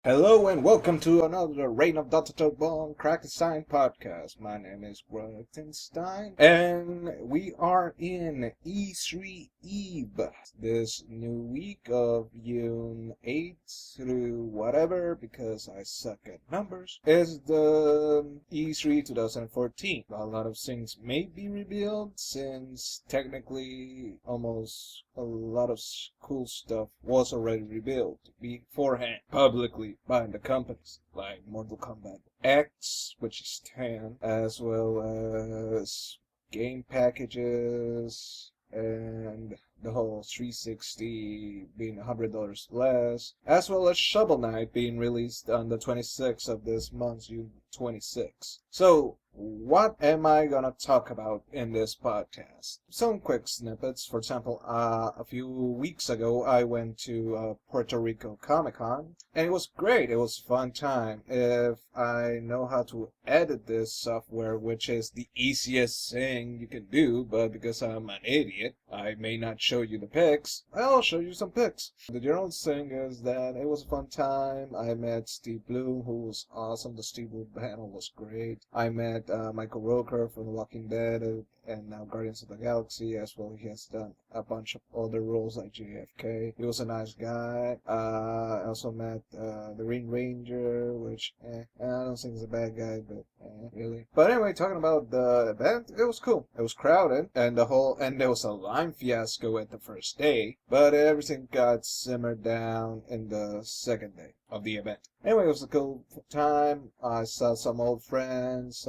Hello and welcome to another Reign of Dr. Bone Krakenstein podcast. My name is Krakenstein and we are in E3 Eve. This new week of June 8th through whatever, because I suck at numbers, is the E3 2014. A lot of things may be revealed since technically almost a lot of cool stuff was already revealed beforehand publicly by the companies, like Mortal Kombat X, which is 10, as well as game packages and the whole 360 being $100 less, as well as Shovel Knight being released on the 26th of this month, June 26. So, what am I gonna talk about in this podcast? Some quick snippets. For example, a few weeks ago, I went to Puerto Rico Comic Con, and it was great. It was a fun time. If I know how to edit this software, which is the easiest thing you can do, but because I'm an idiot, I may not show you the pics. I'll show you some pics. The general thing is that it was a fun time. I met Steve Bloom, who was awesome. The Steve Bloom panel was great. I met Michael Rooker from The Walking Dead and now Guardians of the Galaxy as well. He has done a bunch of other roles like JFK. He was a nice guy. I also met the Green Ranger, which I don't think he's a bad guy, but really. But anyway, talking about the event, it was cool. It was crowded, and there was a lime fiasco at the first day, but everything got simmered down in the second day of the event. Anyway, it was a cool time. I saw some old friends,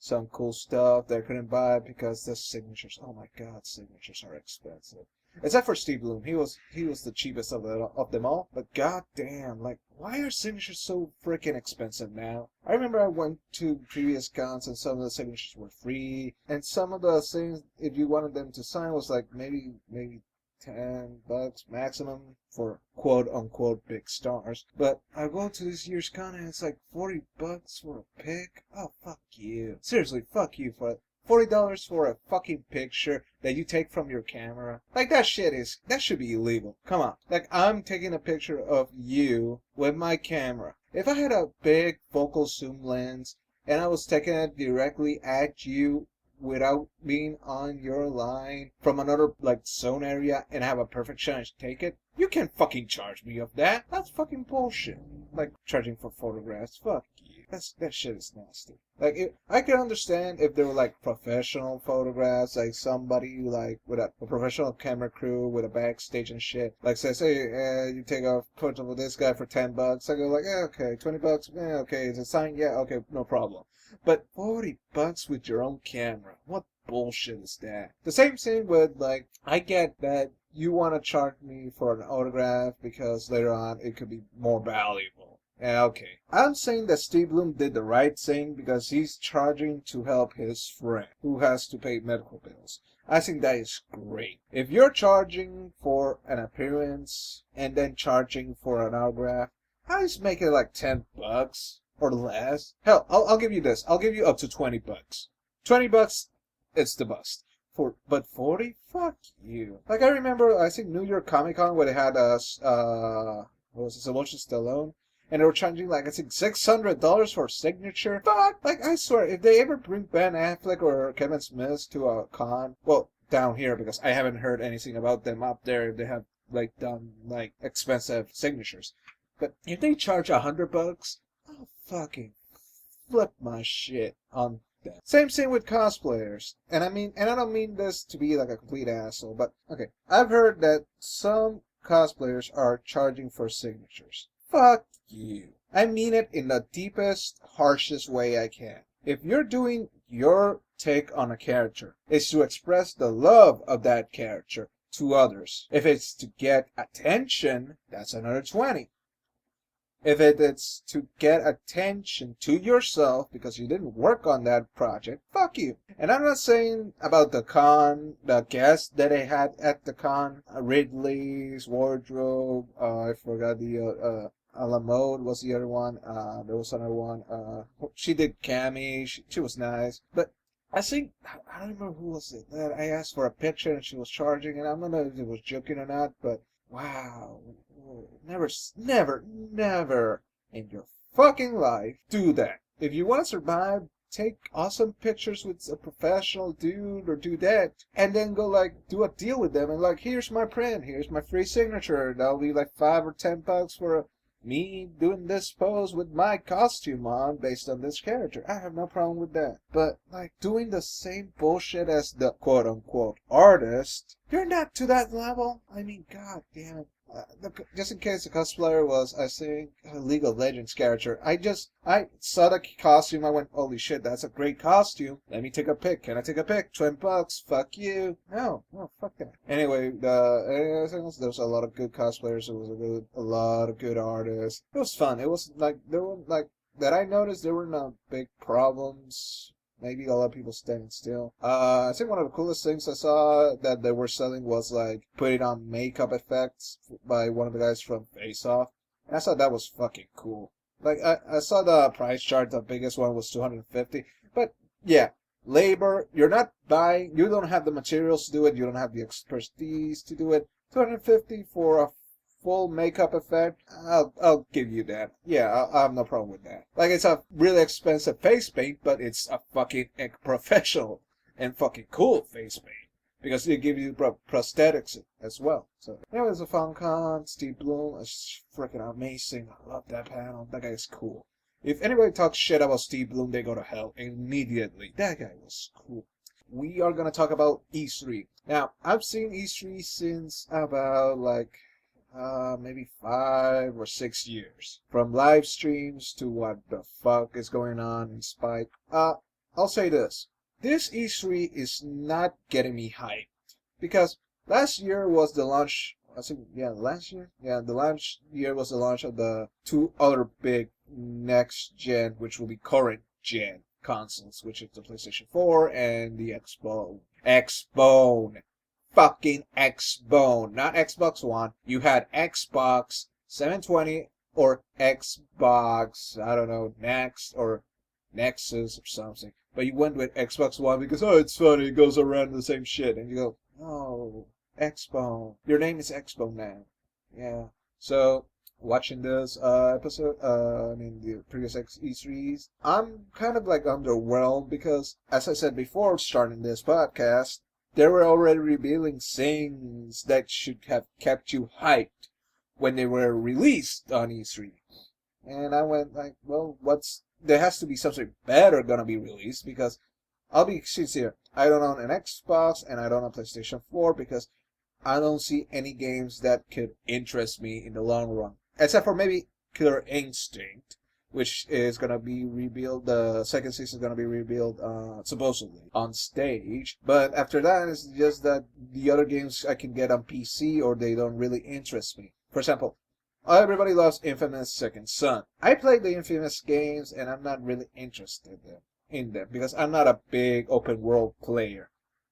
some cool stuff that I couldn't buy because the signatures. Oh my God, signatures are expensive. Except for Steve Bloom, he was the cheapest of them all. But goddamn, like, why are signatures so freaking expensive now? I remember I went to previous cons and some of the signatures were free, and some of the things, if you wanted them to sign, was like maybe $10 maximum for quote unquote big stars. But I go to this year's con and it's like $40 for a pic. Oh, fuck you. Seriously, fuck you for $40 for a fucking picture that you take from your camera. Like, that should be illegal. Come on. Like, I'm taking a picture of you with my camera. If I had a big focal zoom lens and I was taking it directly at you without being on your line from another like zone area and have a perfect chance to take it, you can't fucking charge me of that. That's fucking bullshit. Like charging for photographs. Fuck you. That shit is nasty. Like I can understand if they were like professional photographs, like somebody like with a professional camera crew with a backstage and shit. Like says, hey, you take a photo of this guy for $10. I go like, yeah, okay, $20. Yeah, okay, is it signed? Yeah, okay, no problem. But $40 with your own camera. What bullshit is that? The same thing with like, I get that you want to charge me for an autograph because later on it could be more valuable. Yeah, okay. I'm saying that Steve Bloom did the right thing because he's charging to help his friend who has to pay medical bills. I think that is great. If you're charging for an appearance and then charging for an autograph, I just make it like $10 or less. Hell, I'll give you this. I'll give you up to $20. $20, it's the bust. But 40? Fuck you. Like I remember, I think New York Comic Con where they had what was it, Sylvester Stallone, and they were charging like I think $600 for a signature. Fuck! Like I swear, if they ever bring Ben Affleck or Kevin Smith to a con, well, down here because I haven't heard anything about them up there. They have like done like expensive signatures. But if they charge $100, I'll fucking flip my shit on them. Same thing with cosplayers. And I don't mean this to be like a complete asshole, but okay. I've heard that some cosplayers are charging for signatures. Fuck you. I mean it in the deepest, harshest way I can. If you're doing your take on a character, it's to express the love of that character to others. If it's to get attention, that's another 20. If it's to get attention to yourself because you didn't work on that project, fuck you. And I'm not saying about the con, the guests that they had at the con, Ridley's wardrobe, I forgot the, Alamode was the other one, there was another one, she did Cammy, she was nice, but I think, I don't remember who was it, that I asked for a picture and she was charging, and I don't know if it was joking or not, but wow. never in your fucking life do that. If you want to survive, take awesome pictures with a professional dude or do that, and then go like do a deal with them and like, here's my print, here's my free signature. That'll be like $5 or $10 for me doing this pose with my costume on based on this character. I have no problem with that. But like doing the same bullshit as the quote unquote artist, you're not to that level. I mean, god damn it. Just in case the cosplayer was, I think, a League of Legends character, I saw the costume, I went, holy shit, that's a great costume. Let me take a pic. Can I take a pic? $20. Fuck you. No, fuck that. Anyway, there's a lot of good cosplayers. There was a lot of good artists. It was fun. It was like, there were like, that I noticed there were no big problems. Maybe a lot of people standing still. I think one of the coolest things I saw that they were selling was like putting on makeup effects by one of the guys from Face Off. And I thought that was fucking cool. Like I saw the price chart, the biggest one was $250. But yeah, labor, you're not buying, you don't have the materials to do it, you don't have the expertise to do it. $250 for a full makeup effect, I'll give you that. Yeah, I have no problem with that. Like, it's a really expensive face paint, but it's a fucking professional and fucking cool face paint. Because they give you prosthetics as well. So, it was a fun con. Steve Bloom is freaking amazing. I love that panel. That guy is cool. If anybody talks shit about Steve Bloom, they go to hell immediately. That guy was cool. We are gonna talk about E3. Now, I've seen E3 since about, like, maybe 5 or 6 years. From live streams to what the fuck is going on in Spike. I'll say this. This E3 is not getting me hyped. Because last year was the launch, I think, last year? Yeah, the last year was the launch of the 2 other big next gen, which will be current gen consoles, which is the PlayStation 4 and the Xbone. Fucking Xbone, not Xbox One. You had Xbox 720 or Xbox, I don't know, Next or Nexus or something. But you went with Xbox One because, oh, it's funny, it goes around the same shit. And you go, oh, Xbone. Your name is Xbone now. Yeah. So, watching this episode, the previous E3s, I'm kind of like underwhelmed because, as I said before starting this podcast, they were already revealing things that should have kept you hyped when they were released on E3. And I went like, well, there has to be something better gonna be released because I'll be sincere, I don't own an Xbox and I don't own PlayStation 4 because I don't see any games that could interest me in the long run. Except for maybe Killer Instinct, which is going to be revealed, the second season is going to be revealed, supposedly, on stage. But after that, it's just that the other games I can get on PC or they don't really interest me. For example, everybody loves Infamous Second Son. I played the Infamous games and I'm not really interested in them because I'm not a big open world player.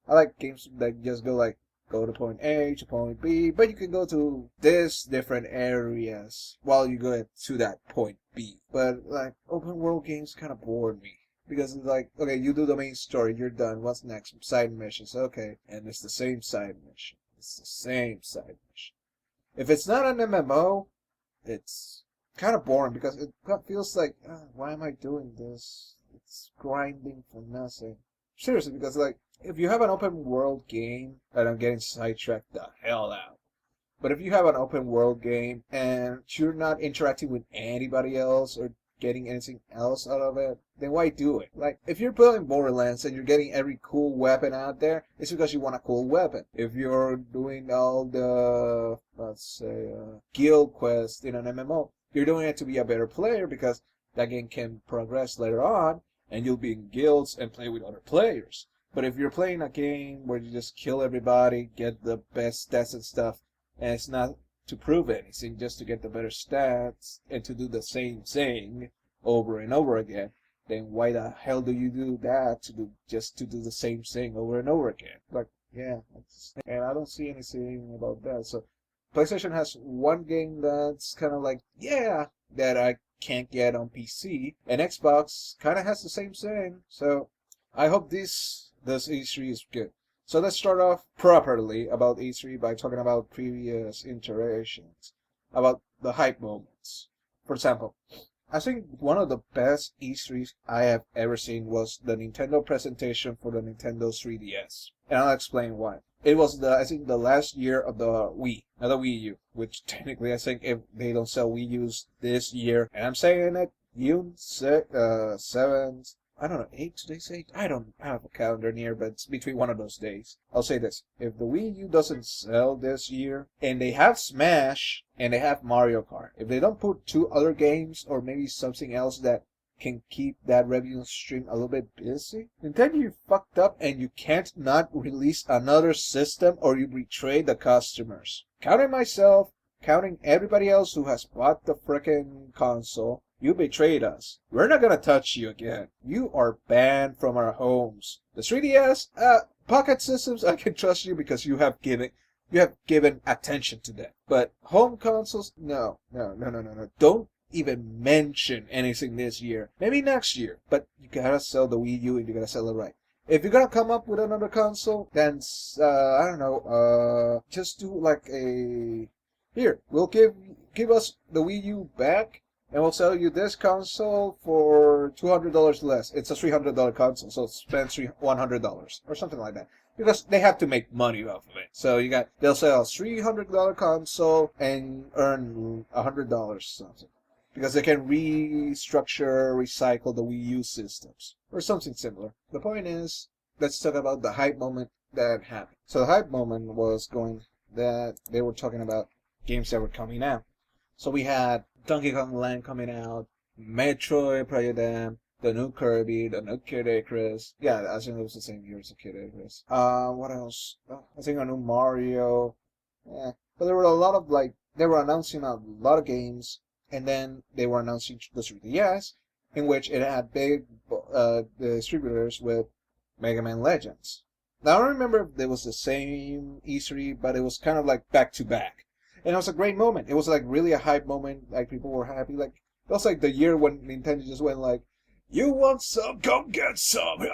I like games that just go to point A to point B, but you can go to this different areas while you go to that point B. But like open world games kind of bored me because it's like, okay, you do the main story, you're done. What's next? Side missions, okay, and it's the same side mission. It's the same side mission. If it's not an MMO, it's kind of boring because it feels like, why am I doing this? It's grinding for nothing. Seriously, because like, if you have an open world game, and I'm getting sidetracked the hell out. But if you have an open world game and you're not interacting with anybody else or getting anything else out of it, then why do it? Like, if you're playing Borderlands and you're getting every cool weapon out there, it's because you want a cool weapon. If you're doing all the, let's say, guild quests in an MMO, you're doing it to be a better player because that game can progress later on and you'll be in guilds and play with other players. But if you're playing a game where you just kill everybody, get the best stats and stuff, and it's not to prove anything, just to get the better stats and to do the same thing over and over again, then why the hell do you do that just to do the same thing over and over again? Like, yeah, and I don't see anything about that. So PlayStation has one game that's kind of like, yeah, that I can't get on PC, and Xbox kind of has the same thing. So I hope this E3 is good. So let's start off properly about E3 by talking about previous iterations. about the hype moments. For example, I think one of the best E3s I have ever seen was the Nintendo presentation for the Nintendo 3DS. And I'll explain why. It was I think the last year of the Wii, not the Wii U, which technically I think if they don't sell Wii U's this year, and I'm saying it, June 7th, I don't know, 8, today's 8? I don't have a calendar near, but it's between one of those days. I'll say this. If the Wii U doesn't sell this year, and they have Smash, and they have Mario Kart, if they don't put two other games, or maybe something else that can keep that revenue stream a little bit busy, Nintendo, you fucked up, and you can't not release another system, or you betray the customers. Counting myself, counting everybody else who has bought the frickin' console, you betrayed us. We're not gonna touch you again. You are banned from our homes. The 3DS, pocket systems, I can trust you because you have given attention to them. But home consoles, no. Don't even mention anything this year. Maybe next year. But you gotta sell the Wii U and you gotta sell it right. If you're gonna come up with another console, then I don't know, just do like here. We'll give us the Wii U back, and we'll sell you this console for $200 less. It's a $300 console, so spend $100 or something like that. Because they have to make money off of it. So they'll sell a $300 console and earn $100 something. Because they can recycle the Wii U systems. Or something similar. The point is, let's talk about the hype moment that happened. So the hype moment was that they were talking about games that were coming out. So we had Donkey Kong Land coming out, Metroid Prime, the new Kirby, the new Kid Icarus. Yeah, I think it was the same year as the Kid Icarus. What else? I think a new Mario. Yeah, but there were a lot of they were announcing a lot of games, and then they were announcing the 3DS, in which it had big distributors with Mega Man Legends. Now I don't remember if it was the same E3, but it was kind of like back to back. And it was a great moment. It was like really a hype moment. Like people were happy. Like it was like the year when Nintendo just went like, "You want some? Go get some!"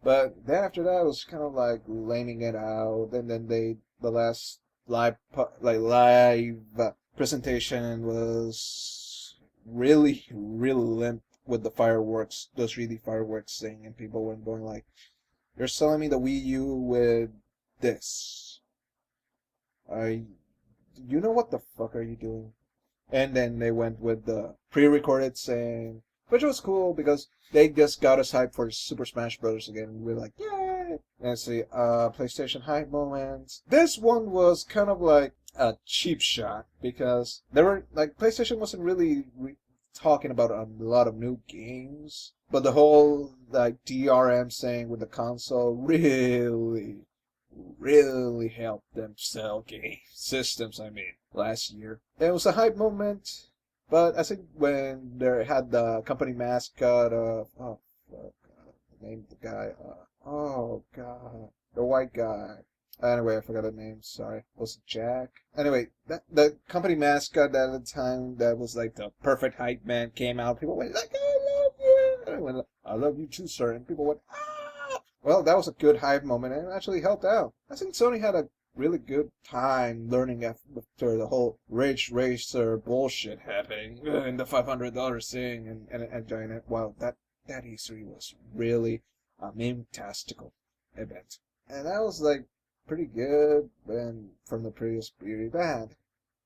But then after that, it was kind of like laming it out. And then the last live presentation was really limp with the fireworks, those 3D fireworks thing, and people were going like, "You're selling me the Wii U with this? You know what the fuck are you doing?" And then they went with the pre-recorded saying, which was cool because they just got us hyped for Super Smash Bros. Again. And we were like, yay! And see, PlayStation hype moments. This one was kind of like a cheap shot because PlayStation wasn't really talking about a lot of new games, but the whole DRM saying with the console really helped them sell game systems, last year. And it was a hype moment, but I think when they had the company mascot of, name the guy, the white guy. Anyway, I forgot the name, sorry. Was it Jack? Anyway, the company mascot at the time that was like the perfect hype man came out. People went like, "I love you!" And I went, "I love you too, sir." And people went, "Ah!" Well, that was a good hype moment and it actually helped out. I think Sony had a really good time learning after the whole Ridge Racer bullshit happening and the $500 thing and enjoying it. Wow, that E3 was really a fantastical event. And that was pretty good and from the previous pretty bad.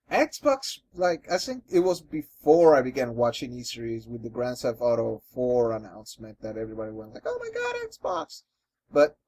Xbox, I think it was before I began watching E3s with the Grand Theft Auto 4 announcement that everybody went like, "Oh my god, Xbox!" But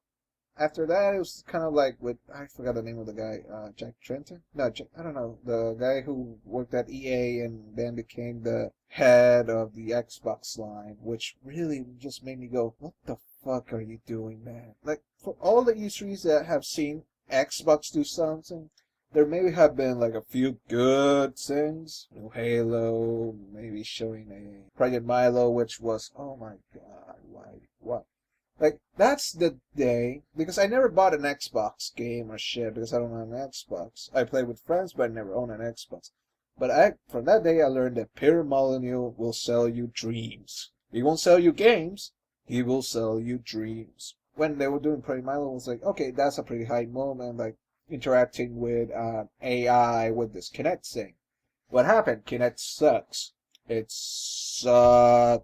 after that, it was kind of like with, I forgot the name of the guy, Jack Tretton? No, I don't know, the guy who worked at EA and then became the head of the Xbox line, which really just made me go, what the fuck are you doing, man? Like, for all the E3s that have seen Xbox do something, there may have been a few good things. New Halo, maybe showing a Project Milo, which was, oh my god, why, what? That's the day, because I never bought an Xbox game or shit, because I don't own an Xbox. I played with friends, but I never owned an Xbox. But from that day, I learned that Peter Molyneux will sell you dreams. He won't sell you games, he will sell you dreams. When they were doing Project Milo, I was like, okay, that's a pretty high moment, interacting with AI with this Kinect thing. What happened? Kinect sucks. It sucks.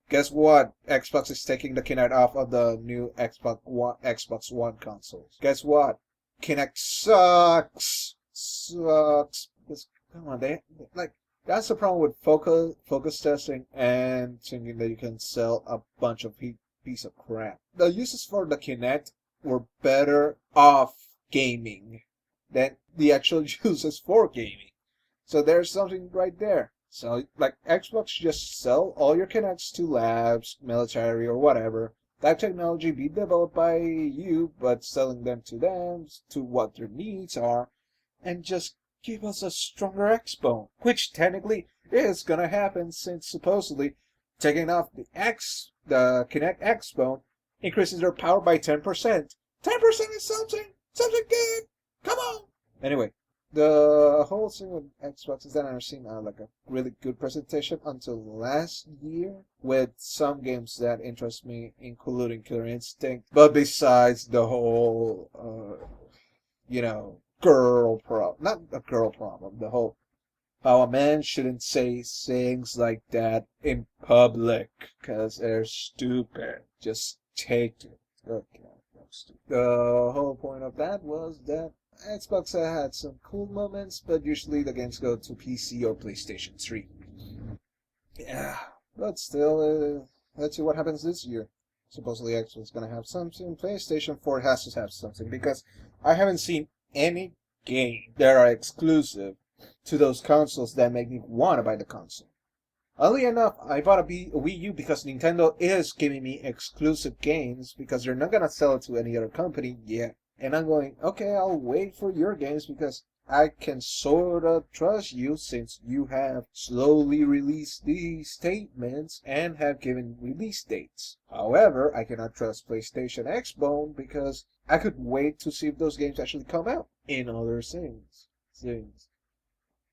Guess what? Xbox is taking the Kinect off of the new Xbox One consoles. Guess what? Kinect sucks. Sucks. Come on, like that's the problem with focus testing and thinking that you can sell a bunch of piece of crap. The uses for the Kinect were better off gaming than the actual uses for gaming. So there's something right there. So like Xbox just sell all your Kinects to labs, military or whatever. That technology be developed by you, but selling them to what their needs are, and just give us a stronger X-Bone, which technically is gonna happen since supposedly taking off the Kinect X-Bone increases their power by 10%. 10% is something good. Come on. Anyway, the whole thing with Xbox is that I've seen like a really good presentation until last year with some games that interest me, including Killer Instinct. But besides the whole, girl problem, not a girl problem, the whole how a man shouldn't say things like that in public because they're stupid. Just take it. Okay. The whole point of that was that Xbox had some cool moments, but usually the games go to PC or PlayStation 3. Yeah, but still, let's see what happens this year. Supposedly Xbox is gonna have something. PlayStation 4 has to have something because I haven't seen any game that are exclusive to those consoles that make me want to buy the console. Oddly enough, I bought a Wii U because Nintendo is giving me exclusive games because they're not gonna sell it to any other company yet. And I'm going, okay, I'll wait for your games because I can sort of trust you since you have slowly released these statements and have given release dates. However, I cannot trust PlayStation Xbone because I could wait to see if those games actually come out in other things.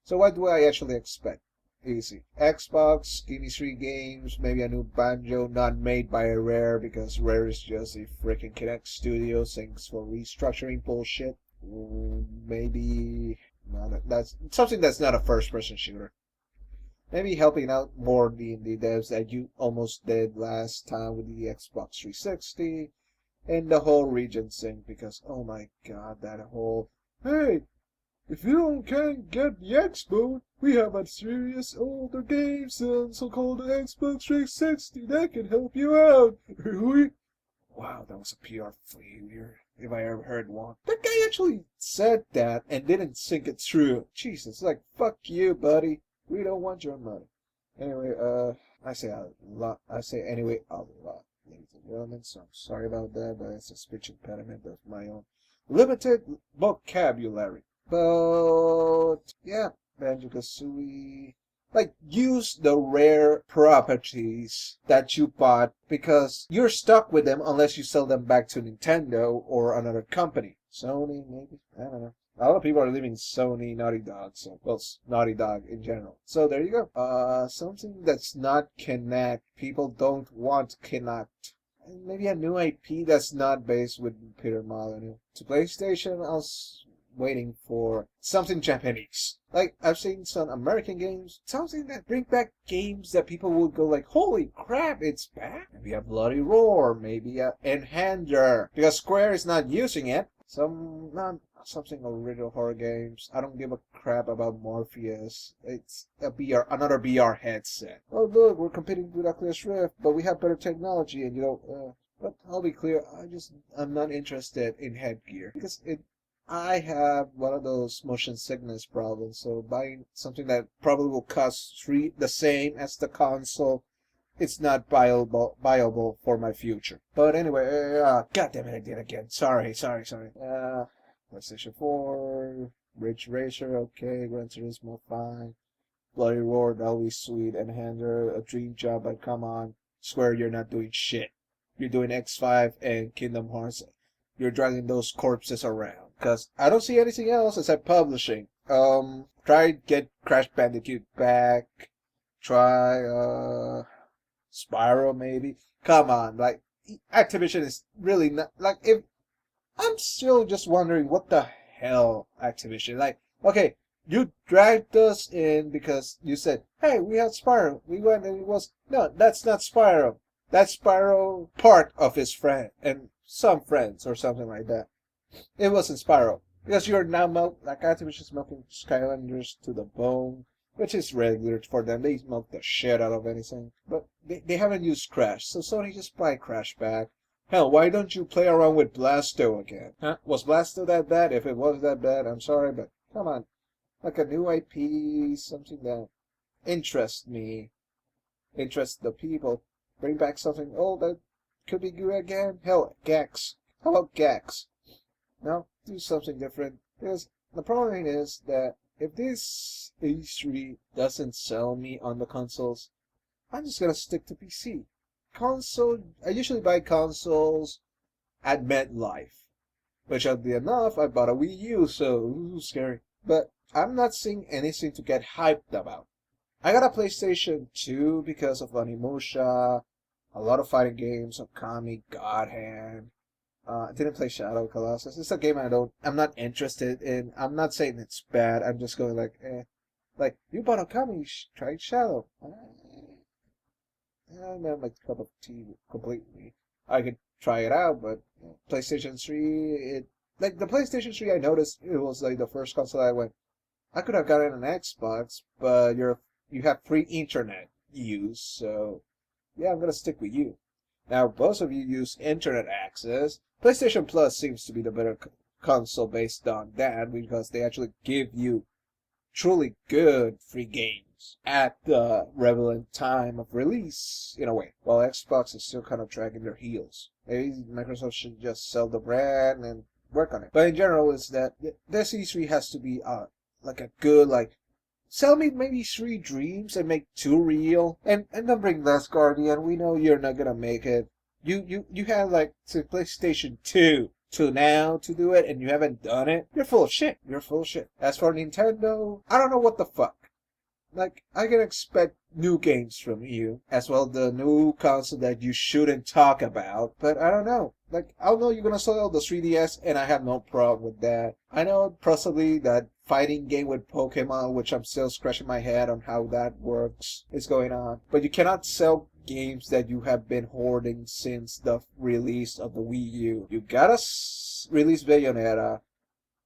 So what do I actually expect? Easy. Xbox, give me 3 games, maybe a new Banjo not made by Rare because Rare is just a freaking Kinect studio, thanks for restructuring bullshit. Maybe that's something that's not a first-person shooter. Maybe helping out more the indie devs that you almost did last time with the Xbox 360 and the whole region thing because oh my god, that whole hey. If you can't get the Xbox, we have a serious older games so-called Xbox 360 that can help you out. Wow, that was a PR failure, if I ever heard one. That guy actually said that and didn't think it through. Jesus, like, fuck you, buddy. We don't want your money. Anyway, I say a lot. I say anyway a lot, ladies and gentlemen, so I'm sorry about that, but it's a speech impediment of my own limited vocabulary. But yeah, Banjo-Kazooie. Like, use the rare properties that you bought because you're stuck with them unless you sell them back to Nintendo or another company. Sony, maybe? I don't know. A lot of people are leaving Sony, Naughty Dog, so, well, Naughty Dog in general. So there you go. Something that's not Kinect. People don't want Kinect. Maybe a new IP that's not based with Peter Molyneux. To PlayStation, I was waiting for something Japanese. Like, I've seen some American games, something that bring back games that people will go like, holy crap, it's back. Maybe a Bloody Roar, maybe a Enhander, because Square is not using it. Something original horror games. I don't give a crap about Morpheus. It's another VR headset. Oh look, we're competing with Oculus Rift, but we have better technology, and but I'll be clear, I'm not interested in headgear because I have one of those motion sickness problems, so buying something that probably will cost the same as the console, it's not viable for my future. But anyway, god damn it, I did again. Sorry. PlayStation 4, Ridge Racer, okay, Gran Turismo, fine. Bloody Roar, that'll be sweet. Enhander, a dream job, but come on. Swear you're not doing shit. You're doing X5 and Kingdom Hearts. You're dragging those corpses around. Because I don't see anything else except publishing. Try get Crash Bandicoot back. Try, Spyro maybe. Come on, Activision is really not, if, I'm still just wondering what the hell, Activision. Like, okay, you dragged us in because you said, hey, we had Spyro. We went and it was, no, that's not Spyro. That's Spyro, part of his friend and some friends or something like that. It wasn't Spyro. Because you're now like Activision's milking Skylanders to the bone, which is regular for them. They milk the shit out of anything. But they haven't used Crash, so Sony just buy Crash back. Hell, why don't you play around with Blasto again? Huh? Was Blasto that bad? If it was that bad, I'm sorry, but come on. Like a new IP, something that interests me, interests the people. Bring back something old that could be good again. Hell, Gex. How about Gex? No, do something different. Because the problem is that if this E3 doesn't sell me on the consoles, I'm just gonna stick to PC. I usually buy consoles at MetLife, which oddly enough, I bought a Wii U, so ooh, scary. But I'm not seeing anything to get hyped about. I got a PlayStation 2 because of Onimusha, a lot of fighting games, Okami, God Hand. I didn't play Shadow Colossus. It's a game I'm not interested in. I'm not saying it's bad. I'm just going like, eh. Like, you bought Okami, try Shadow. Not my cup of tea completely. I could try it out, but PlayStation 3, the PlayStation 3, I noticed it was like the first console I went, I could have gotten an Xbox, but you have free internet use, so yeah, I'm gonna stick with you. Now, both of you use internet access. PlayStation Plus seems to be the better console based on that because they actually give you truly good free games at the relevant time of release, in a way, while Xbox is still kind of dragging their heels. Maybe Microsoft should just sell the brand and work on it. But in general, it's that this E3 has to be like a good, like, sell me maybe 3 dreams and make 2 real. And don't bring Last Guardian. We know you're not gonna make it. You had like to PlayStation 2 to now to do it and you haven't done it. You're full of shit. You're full of shit. As for Nintendo, I don't know what the fuck. Like, I can expect new games from you, as well the new console that you shouldn't talk about, but I don't know. Like, I know you're gonna sell the 3DS, and I have no problem with that. I know possibly that fighting game with Pokemon, which I'm still scratching my head on how that works, is going on. But you cannot sell games that you have been hoarding since the release of the Wii U. You gotta release Bayonetta.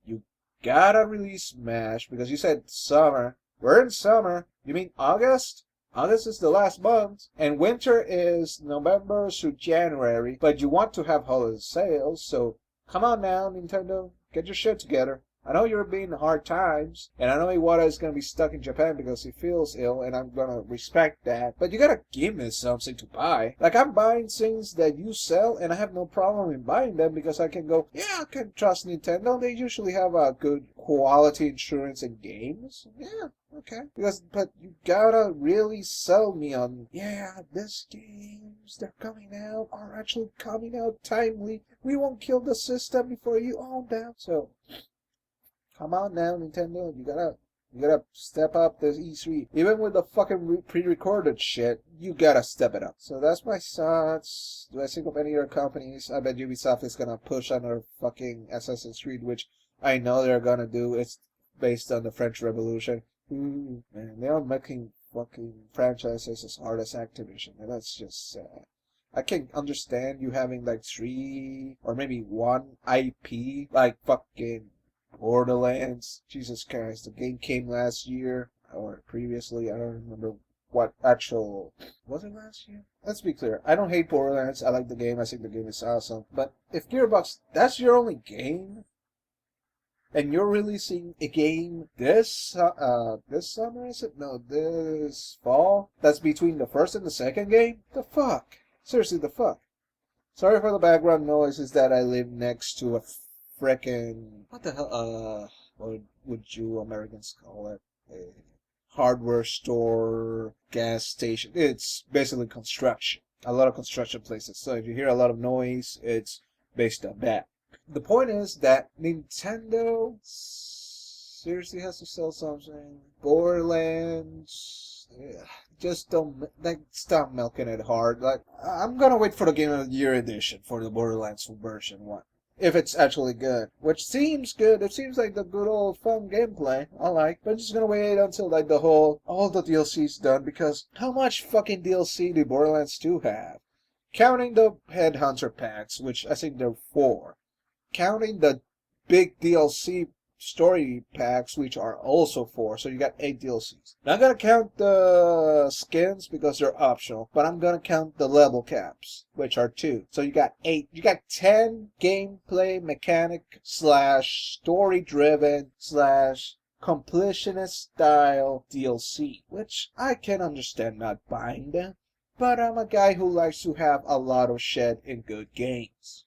You gotta release Smash, because you said summer. We're in summer. You mean August? August is the last month. And winter is November through January. But you want to have holiday sales, so come on now, Nintendo. Get your shit together. I know you're being hard times, and I know Iwata is going to be stuck in Japan because he feels ill, and I'm going to respect that. But you got to give me something to buy. Like, I'm buying things that you sell, and I have no problem in buying them because I can go, yeah, I can trust Nintendo. They usually have a good quality insurance in games. Yeah, okay. But you gotta really sell me on, yeah, these games, they're coming out, are actually coming out timely. We won't kill the system before you own them. So, come on now, Nintendo. You gotta step up this E3. Even with the fucking pre-recorded shit, you gotta step it up. So that's my thoughts. Do I think of any other companies? I bet Ubisoft is gonna push another fucking Assassin's Creed, which I know they're gonna do. It's based on the French Revolution. Ooh, man, they are making fucking franchises as hard as Activision, and that's just sad. I can understand you having like 3 or maybe 1 IP, like fucking Borderlands. Jesus Christ, the game came last year or previously. I don't remember what actual. Was it last year? Let's be clear. I don't hate Borderlands. I like the game. I think the game is awesome. But if Gearbox, that's your only game, and you're releasing a game this summer, is it? No, this fall. That's between the first and the second game. The fuck? Seriously, the fuck? Sorry for the background noise. Is that I live next to a frickin' what the hell? What would you Americans call it? A hardware store, gas station. It's basically construction. A lot of construction places. So if you hear a lot of noise, it's based on that. The point is that Nintendo seriously has to sell something. Borderlands, just don't stop milking it hard. Like, I'm gonna wait for the Game of the Year edition for the Borderlands version 1. if it's actually good. Which seems good. It seems like the good old fun gameplay. I like. But I'm just gonna wait until like all the DLC's done, because how much fucking DLC do Borderlands 2 have? Counting the Headhunter packs, which I think there are 4. Counting the big DLC story packs, which are also 4, so you got 8 DLCs. Not gonna count the skins because they're optional, but I'm gonna count the level caps, which are 2. So you got 8. You got 10 gameplay mechanic slash story driven slash completionist style DLC, which I can understand not buying them, but I'm a guy who likes to have a lot of shit in good games.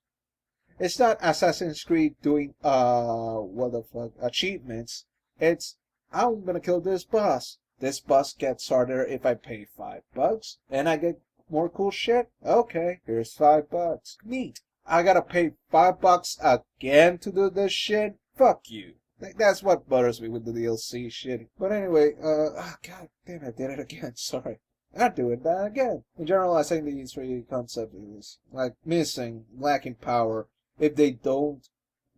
It's not Assassin's Creed doing what the fuck achievements. It's I'm gonna kill this boss. This boss gets harder if I pay $5 and I get more cool shit. Okay, here's $5. Neat. I gotta pay $5 again to do this shit. Fuck you. That's what bothers me with the DLC shit. But anyway, god damn it, I did it again. Sorry. Not doing that again. In general, I think the E3 concept is like missing, lacking power, if they don't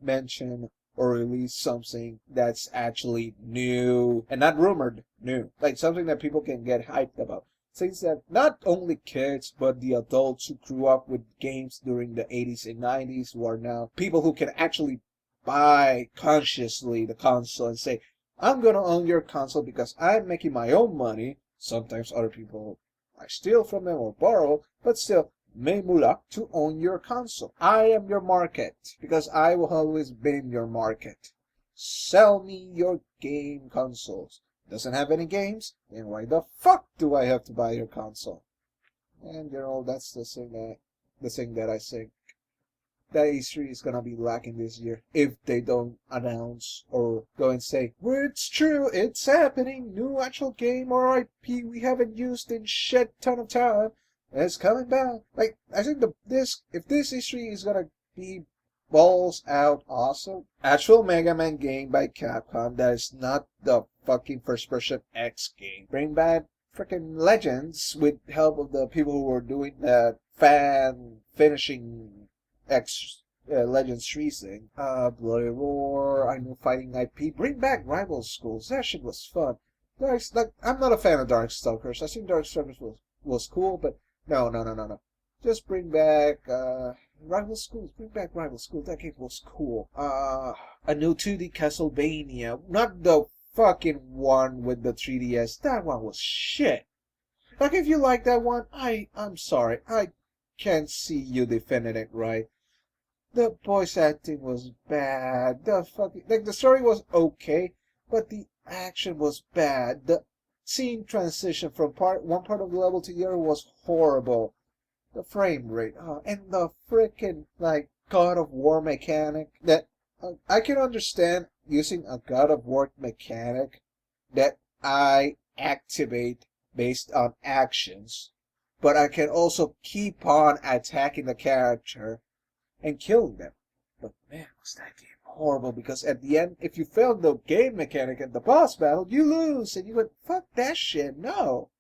mention or release something that's actually new and not rumored new, like something that people can get hyped about. Things that not only kids but the adults who grew up with games during the 80s and 90s, who are now people who can actually buy consciously the console and say, I'm gonna own your console because I'm making my own money. Sometimes other people I steal from them or borrow, but still may mulak to own your console. I am your market because I will always be in your market. Sell me your game consoles. Doesn't have any games? Then why the fuck do I have to buy your console? And that's the thing that I think that E3 is gonna be lacking this year if they don't announce or go and say, well, it's true, it's happening, new actual game or IP we haven't used in shit ton of time. It's coming back. Like, I think if this E3 is gonna be balls out awesome, actual Mega Man game by Capcom that is not the fucking first person X game. Bring back freaking Legends with help of the people who were doing that fan finishing X Legends 3 thing. Bloody Roar, I know fighting IP. Bring back Rival Schools. That shit was fun. I'm not a fan of Darkstalkers. I think Darkstalkers was cool, but no. Just bring back Rival Schools. Bring back Rival Schools. That game was cool. A new 2D Castlevania. Not the fucking one with the 3DS. That one was shit. Like, if you like that one, I'm sorry. I can't see you defending it right. The voice acting was bad. The story was okay, but the action was bad. The scene transition from one part of the level to the other was horrible. The frame rate, and the freaking like God of War mechanic that I can understand using a God of War mechanic that I activate based on actions, but I can also keep on attacking the character and killing them. But man, was that game horrible, because at the end, if you failed the game mechanic at the boss battle, you lose, and you went, fuck that shit, no,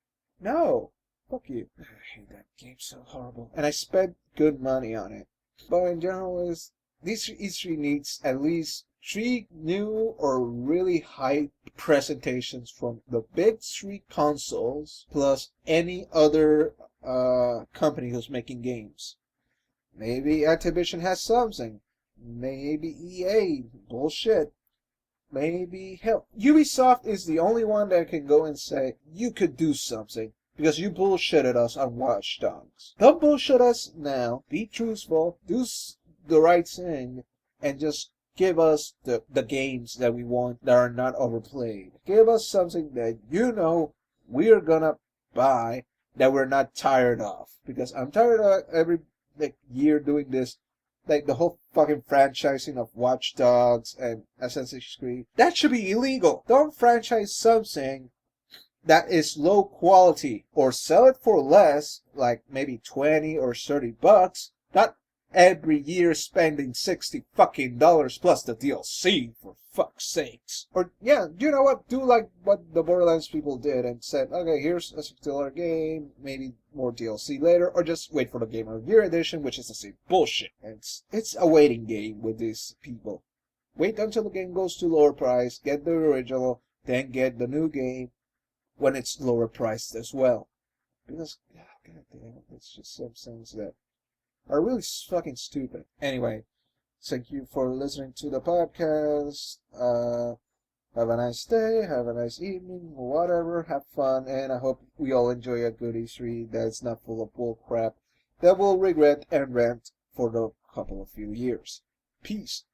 fuck you. I hate that game so horrible, and I spent good money on it. But in general, this E3 needs at least 3 new or really hype presentations from the big 3 consoles, plus any other company who's making games. Maybe Activision has something. Maybe EA. Bullshit. Maybe, hell, Ubisoft is the only one that can go and say, you could do something, because you bullshitted us on Watch Dogs. Don't bullshit us now. Be truthful. Do the right thing. And just give us the games that we want that are not overplayed. Give us something that we're gonna buy, that we're not tired of. Because I'm tired of every year doing this, like the whole fucking franchising of Watch Dogs and Assassin's Creed. That should be illegal. Don't franchise something that is low quality, or sell it for less, like maybe $20 or $30. Not every year spending $60 fucking plus the DLC, for fuck's sakes. Or, yeah, you know what? Do like what the Borderlands people did and said, okay, here's a $60 game, maybe more DLC later, or just wait for the Game of the Year edition, which is the same bullshit. And it's a waiting game with these people. Wait until the game goes to lower price, get the original, then get the new game when it's lower priced as well. Because, god damn, it's just some things that are really fucking stupid. Anyway, thank you for listening to the podcast. Have a nice day, have a nice evening, whatever, have fun, and I hope we all enjoy a good E3 that's not full of bull crap that we'll regret and rant for the couple of few years. Peace.